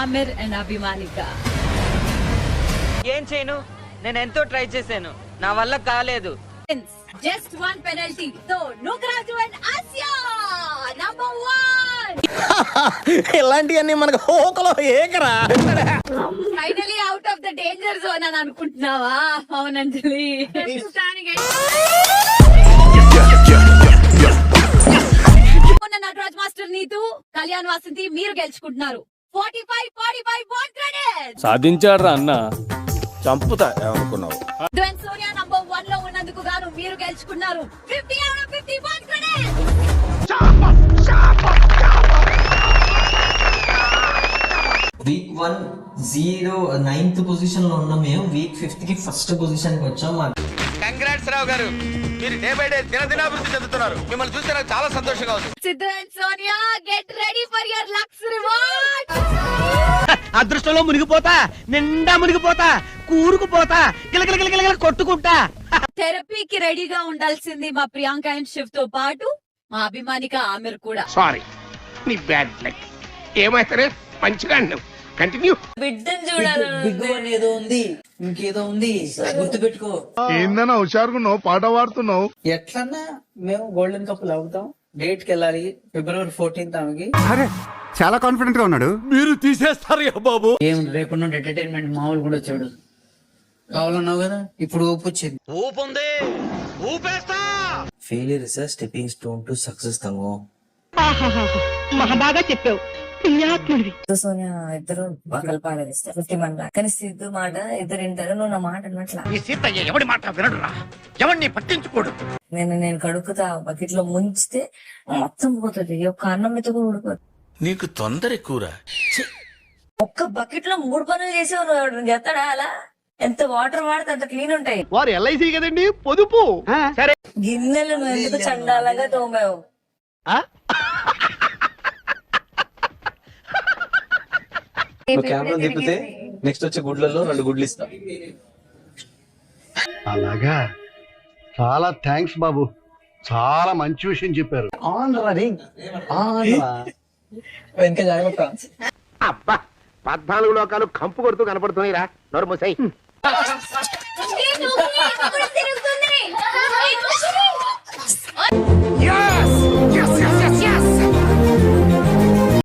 Aamir and Abhimanika. ఏం చేయను, నేను ఎంతో ట్రై చేశాను, నా వల్ల కాలేదు. Just one penalty. So, Nukraju and Asya, number 1. ఇలాంటివన్నీ మనకు హోకలో ఏకరా. Finally out of the danger zone అని అనుకుంటున్నావా? అవునంజలి. నటరాజ్ మాస్టర్ నీతు, కళ్యాణ్ వాసంతి మీరు గెలుచుకుంటున్నారు. 45 bond credits. సాధించాడ్రా అన్న. చంపుతా ఏమనుకున్నావు. సోనియా నంబర్ 1 లో ఉన్నందుకు గాను మీరు గెలుచుకున్నారు 50 out of 50 bond credits. Week 1 9th position లో ఉన్నాం మేము. వీక్ 5th కి ఫస్ట్ పొజిషన్ కి వచ్చాం. కంగ్రాట్స్ రావు గారు, మీరు డే బై డే దినదినాభివృద్ధి చెందుతున్నారు. మిమ్మల్ని చూస్తే నాకు చాలా సంతోషంగా ఉంది. Siddhu and Sonia, get ready for your lucks reward. అదృష్టంలో మునిగిపోతా, నిండా మునిగిపోతా, కూరుకుపోతా, గిలగిలగిలగిల కొట్టుకుంటా. థెరపీకి రెడీగా ఉండాల్సింది మా ప్రియాంక అండ్ శివ్ తో పాటు మా అభిమానిక ఆమిర్ కూడా. సారీ, నీ బ్యాడ్ లక్. ఏమైతే మంచిగా కంటిన్యూ. బిడ్డని చూడాలి. ఏదో ఉంది, ఇంకేదో ఉంది, గుర్తు పెట్టుకో. ఏందన్నా హుషారుకున్నావు, పాట పాడుతున్నావు. ఎట్లన్నా మేము గోల్డెన్ కప్పులు అవుతాం. డేట్ కి వెళ్ళాలి February 14th ఆమెకి. అరే చాలా కాన్ఫిడెంట్ గా ఉన్నాడు. మీరు తీసేస్తారు బాబు. ఏం రేపు నుండి ఎంటర్టైన్మెంట్ మామూలు కూడా వచ్చాడు. కావాలన్నావు కదా, ఇప్పుడు ఊపు వచ్చింది. ఊపుంది, ఊపేస్తా. Failure is a stepping stone to success తంగో. మహాబాగా చెప్పావు, పుణ్యాత్ముడివి. సోనియా ఇద్దరు ఒకరు పాడేస్తారు 50 కానీ సిద్ధు మాట ఇద్దరు వింటారు. నువ్వు నా మాట అన్నట్లా. ఈ సీతయ్య ఎవడి మాట వినడురా, ఎవడిని పట్టించుకోడు. నేను కడుక్కుతా బకెట్ లో ముంచితే మొత్తం పోతుంది. ఒక్క అన్నం మీద కూడా ఊడిపోతుంది. నీకు తొందర ఎక్కువరా. ఒక్క బకెట్ లో 3 పనులు చేసేవారు చేస్తాడా అలా? ఎంత వాటర్ వాడితే అంత క్లీన్ ఉంటాయి. వారు ఎల్ఐసి కదండి, పొదుపు. సరే, గిన్నెలు నువ్వు ఎందుకు చండాలంగా తోమావు? కెమెరా తిప్పితే నెక్స్ట్ వచ్చే గుడ్లలో 2 గుడ్లు ఇస్తా. అలాగా, చాలా థ్యాంక్స్ బాబు, చాలా మంచి విషయం చెప్పారు. వెనక జాగ్రత్త. అబ్బా 14 లోకాలు కంపు కొడుతూ కనపడుతున్నాయిరా. నోరు మూసాయి.